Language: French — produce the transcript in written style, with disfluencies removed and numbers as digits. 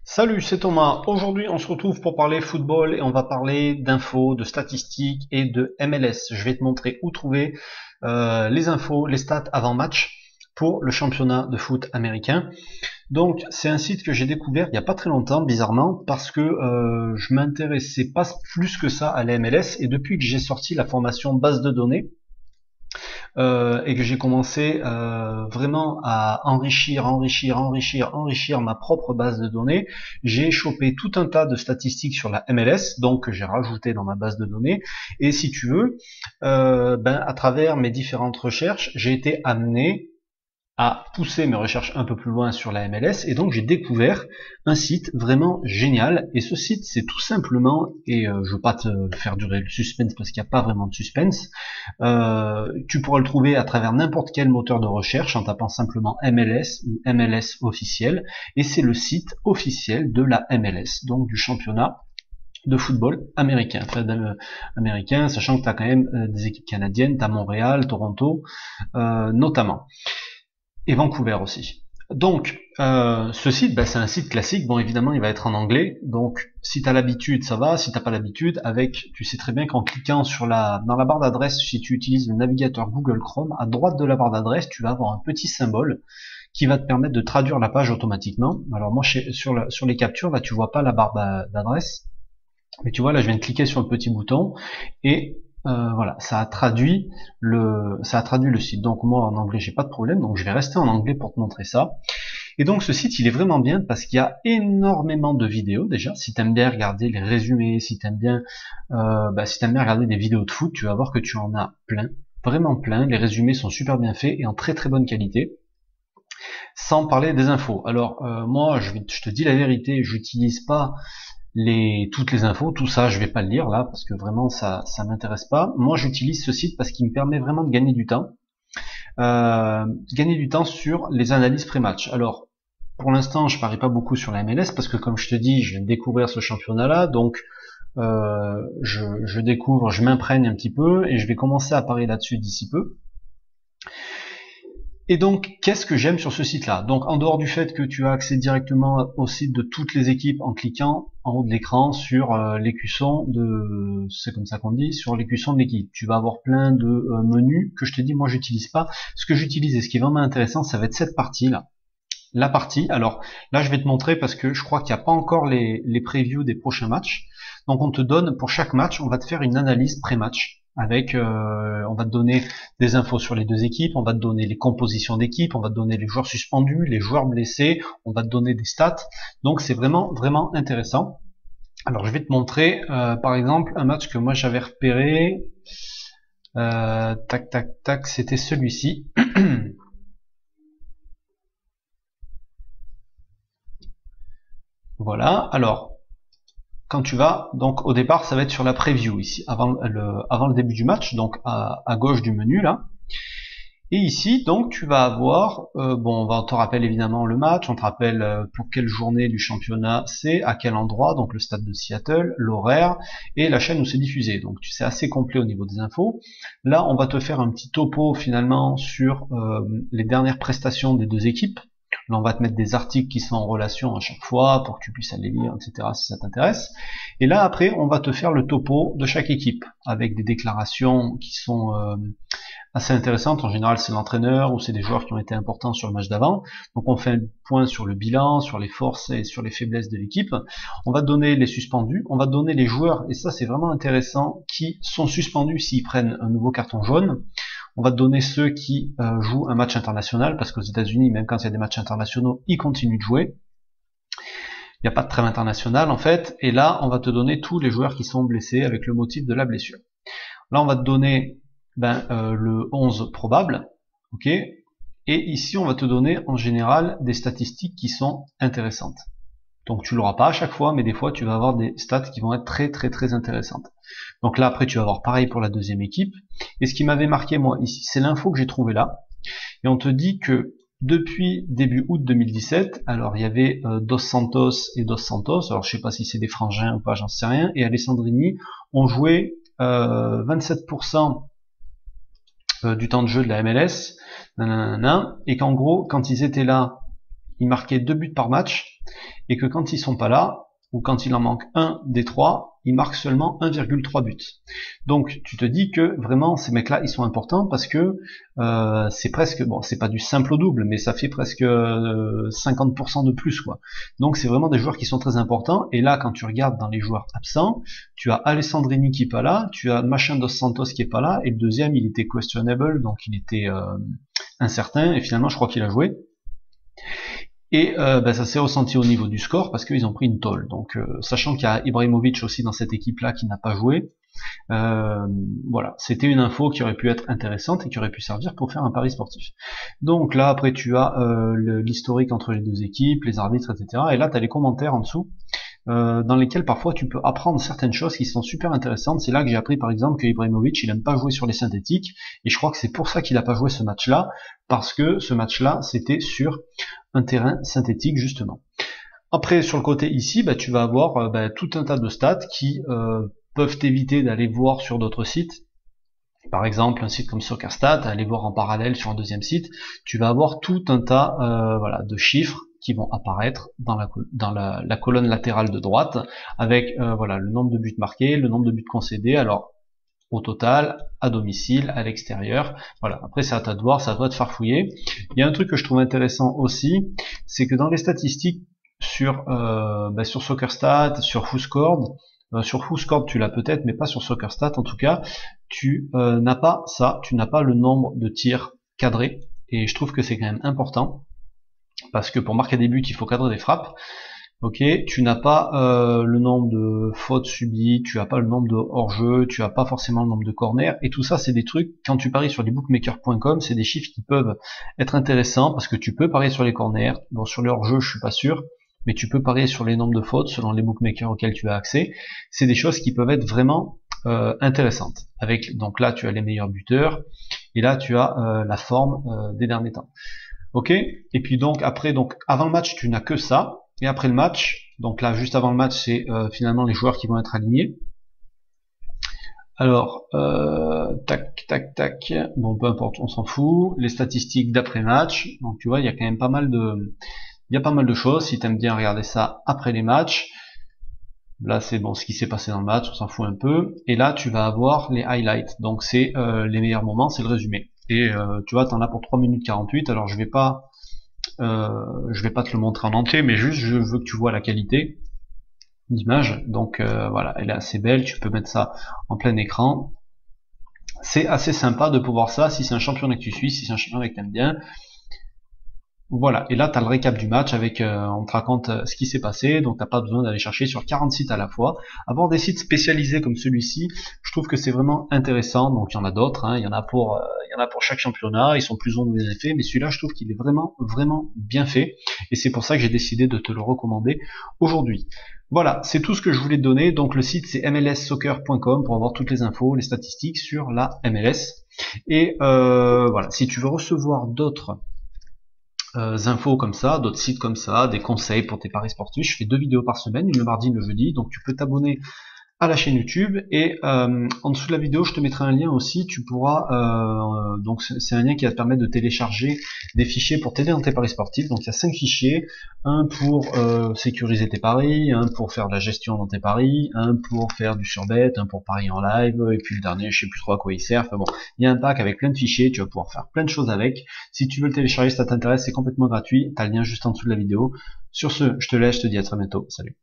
Salut, c'est Thomas. Aujourd'hui, on se retrouve pour parler football et on va parler d'infos, de statistiques et de MLS. Je vais te montrer où trouver les infos, les stats avant match pour le championnat de foot américain. Donc, c'est un site que j'ai découvert il n'y a pas très longtemps, bizarrement, parce que je m'intéressais pas plus que ça à la MLS et depuis que j'ai sorti la formation base de données, et que j'ai commencé vraiment à enrichir ma propre base de données, j'ai chopé tout un tas de statistiques sur la MLS, donc que j'ai rajouté dans ma base de données. Et si tu veux, à travers mes différentes recherches, j'ai été amené à pousser mes recherches un peu plus loin sur la MLS et donc j'ai découvert un site vraiment génial et ce site c'est tout simplement, et je veux pas te faire durer le suspense parce qu'il n'y a pas vraiment de suspense, tu pourras le trouver à travers n'importe quel moteur de recherche en tapant simplement MLS ou MLS officiel et c'est le site officiel de la MLS, donc du championnat de football américain, américain, sachant que tu as quand même des équipes canadiennes, tu as Montréal, Toronto notamment. Et Vancouver aussi. Donc, ce site, c'est un site classique. Bon, évidemment, il va être en anglais. Donc, si tu as l'habitude, ça va. Si t'as pas l'habitude, tu sais très bien qu'en cliquant dans la barre d'adresse, si tu utilises le navigateur Google Chrome, à droite de la barre d'adresse, tu vas avoir un petit symbole qui va te permettre de traduire la page automatiquement. Alors moi, sur les captures, là, tu vois pas la barre d'adresse. Mais tu vois, là, je viens de cliquer sur le petit bouton et voilà, ça a traduit le site. Donc moi en anglais j'ai pas de problème, donc je vais rester en anglais pour te montrer ça. Et donc ce site il est vraiment bien parce qu'il y a énormément de vidéos déjà. Si t'aimes bien regarder les résumés, si t'aimes bien regarder des vidéos de foot, tu vas voir que tu en as plein, vraiment plein. Les résumés sont super bien faits et en très très bonne qualité. Sans parler des infos. Alors moi je te dis la vérité, j'utilise pas toutes les infos, tout ça, je vais pas le lire là parce que vraiment ça m'intéresse pas. Moi, j'utilise ce site parce qu'il me permet vraiment de gagner du temps, sur les analyses pré-match. Alors, pour l'instant, je parie pas beaucoup sur la MLS parce que, comme je te dis, je viens de découvrir ce championnat-là, donc je découvre, je m'imprègne un petit peu et je vais commencer à parier là-dessus d'ici peu. Et donc, qu'est-ce que j'aime sur ce site-là? Donc, en dehors du fait que tu as accès directement au site de toutes les équipes en cliquant en haut de l'écran sur l'écusson c'est comme ça qu'on dit, sur l'écusson de l'équipe. Tu vas avoir plein de menus que je te dis, moi, j'utilise pas. Ce que j'utilise et ce qui est vraiment intéressant, ça va être cette partie-là. La partie, alors là, je vais te montrer parce que je crois qu'il n'y a pas encore les previews des prochains matchs. Donc, on te donne, pour chaque match, on va te faire une analyse pré-match. Avec, on va te donner des infos sur les deux équipes, on va te donner les compositions d'équipes, on va te donner les joueurs suspendus, les joueurs blessés, on va te donner des stats. Donc c'est vraiment vraiment intéressant. Alors je vais te montrer par exemple un match que moi j'avais repéré. Tac tac tac, c'était celui-ci. Voilà. Alors quand tu vas, donc au départ ça va être sur la preview ici, avant le début du match, donc à gauche du menu là. Et ici, donc, tu vas avoir, on te rappelle évidemment le match, on te rappelle pour quelle journée du championnat c'est, à quel endroit, donc le stade de Seattle, l'horaire, et la chaîne où c'est diffusé. Donc, c'est assez complet au niveau des infos. Là, on va te faire un petit topo, finalement, sur les dernières prestations des deux équipes. Là, on va te mettre des articles qui sont en relation à chaque fois, pour que tu puisses aller lire, etc., si ça t'intéresse. Et là, après, on va te faire le topo de chaque équipe, avec des déclarations qui sont assez intéressantes. En général, c'est l'entraîneur ou c'est des joueurs qui ont été importants sur le match d'avant. Donc on fait un point sur le bilan, sur les forces et sur les faiblesses de l'équipe. On va donner les suspendus, on va donner les joueurs, et ça c'est vraiment intéressant, qui sont suspendus s'ils prennent un nouveau carton jaune. On va donner ceux qui jouent un match international, parce qu'aux États-Unis, même quand il y a des matchs internationaux, ils continuent de jouer. Il n'y a pas de trêve internationale en fait. Et là, on va te donner tous les joueurs qui sont blessés avec le motif de la blessure. Là, on va te donner le 11 probable, ok, et ici on va te donner en général des statistiques qui sont intéressantes. Donc tu l'auras pas à chaque fois, mais des fois tu vas avoir des stats qui vont être très très très intéressantes. Donc là après tu vas avoir pareil pour la deuxième équipe. Et ce qui m'avait marqué moi ici, c'est l'info que j'ai trouvée là. Et on te dit que depuis début août 2017, alors il y avait Dos Santos et Dos Santos, alors je sais pas si c'est des frangins ou pas, j'en sais rien, et Alessandrini ont joué 27% du temps de jeu de la MLS, et qu'en gros, quand ils étaient là, ils marquaient 2 buts par match, et que quand ils sont pas là, ou quand il en manque un des trois, il marque seulement 1,3 buts. Donc tu te dis que vraiment ces mecs-là ils sont importants parce que c'est presque, bon c'est pas du simple au double, mais ça fait presque 50% de plus quoi. Donc c'est vraiment des joueurs qui sont très importants. Et là quand tu regardes dans les joueurs absents, tu as Alessandrini qui est pas là, tu as Machin dos Santos qui est pas là, et le deuxième il était questionable, donc il était incertain, et finalement je crois qu'il a joué. Et ça s'est ressenti au niveau du score parce qu'ils ont pris une tôle. Donc sachant qu'il y a Ibrahimovic aussi dans cette équipe-là qui n'a pas joué, voilà, c'était une info qui aurait pu être intéressante et qui aurait pu servir pour faire un pari sportif. Donc là après tu as l'historique entre les deux équipes, les arbitres, etc. Et là tu as les commentaires en dessous. Dans lesquels parfois tu peux apprendre certaines choses qui sont super intéressantes. C'est là que j'ai appris par exemple que Ibrahimovic il aime pas jouer sur les synthétiques, et je crois que c'est pour ça qu'il a pas joué ce match-là, parce que ce match-là c'était sur un terrain synthétique justement. Après sur le côté ici, tu vas avoir tout un tas de stats qui peuvent t'éviter d'aller voir sur d'autres sites. Par exemple, un site comme SoccerStat, aller voir en parallèle sur un deuxième site, tu vas avoir tout un tas voilà, de chiffres qui vont apparaître dans la colonne latérale de droite, avec voilà, le nombre de buts marqués, le nombre de buts concédés, alors au total, à domicile, à l'extérieur. Voilà. Après c'est à toi de voir, c'est à toi de farfouiller. Il y a un truc que je trouve intéressant aussi, c'est que dans les statistiques sur SoccerStat, sur WhoScored, sur WhoScored tu l'as peut-être, mais pas sur SoccerStat en tout cas, tu n'as pas ça, tu n'as pas le nombre de tirs cadrés, et je trouve que c'est quand même important, parce que pour marquer des buts, il faut cadrer des frappes. Ok, tu n'as pas le nombre de fautes subies, tu n'as pas le nombre de hors-jeu, tu n'as pas forcément le nombre de corners, et tout ça c'est des trucs, quand tu paries sur les bookmakers.com, c'est des chiffres qui peuvent être intéressants, parce que tu peux parier sur les corners, bon sur les hors-jeu je suis pas sûr, mais tu peux parier sur les nombres de fautes selon les bookmakers auxquels tu as accès. C'est des choses qui peuvent être vraiment intéressantes. Avec, donc là tu as les meilleurs buteurs, et là tu as la forme des derniers temps. Ok, et puis donc après, donc avant le match tu n'as que ça, et après le match, donc là juste avant le match c'est finalement les joueurs qui vont être alignés. Alors tac tac tac, bon peu importe, on s'en fout. Les statistiques d'après match, donc tu vois il y a quand même pas mal de choses. Si t'aimes bien regarder ça après les matchs, là c'est bon ce qui s'est passé dans le match, on s'en fout un peu. Et là tu vas avoir les highlights, donc c'est les meilleurs moments, c'est le résumé. Et tu vois t'en as pour 3 minutes 48, alors je vais pas te le montrer en entier, mais juste je veux que tu vois la qualité d'image. Donc voilà, elle est assez belle, tu peux mettre ça en plein écran. C'est assez sympa de pouvoir ça si c'est un championnat que tu suis, si c'est un championnat que tu aimes bien. Voilà, et là tu as le récap du match avec on te raconte ce qui s'est passé, donc t'as pas besoin d'aller chercher sur 40 sites à la fois. Avoir des sites spécialisés comme celui-ci, je trouve que c'est vraiment intéressant. Donc il y en a d'autres, hein, il y en a pour chaque championnat, ils sont plus ou moins bien faits, mais celui-là je trouve qu'il est vraiment bien fait, et c'est pour ça que j'ai décidé de te le recommander aujourd'hui. Voilà, c'est tout ce que je voulais te donner. Donc le site c'est mlssoccer.com pour avoir toutes les infos, les statistiques sur la MLS. Et voilà, si tu veux recevoir d'autres infos comme ça, d'autres sites comme ça, des conseils pour tes paris sportifs, je fais 2 vidéos par semaine, une le mardi, une le jeudi, donc tu peux t'abonner à la chaîne YouTube, et en dessous de la vidéo je te mettrai un lien aussi, tu pourras donc c'est un lien qui va te permettre de télécharger des fichiers pour t'aider dans tes paris sportifs. Donc il y a 5 fichiers, un pour sécuriser tes paris, un pour faire de la gestion dans tes paris, un pour faire du surbet, un pour parier en live, et puis le dernier je sais plus trop à quoi il sert. Enfin bon, il y a un pack avec plein de fichiers, tu vas pouvoir faire plein de choses avec. Si tu veux le télécharger, si ça t'intéresse, c'est complètement gratuit, t'as le lien juste en dessous de la vidéo. Sur ce, je te laisse, je te dis à très bientôt, salut.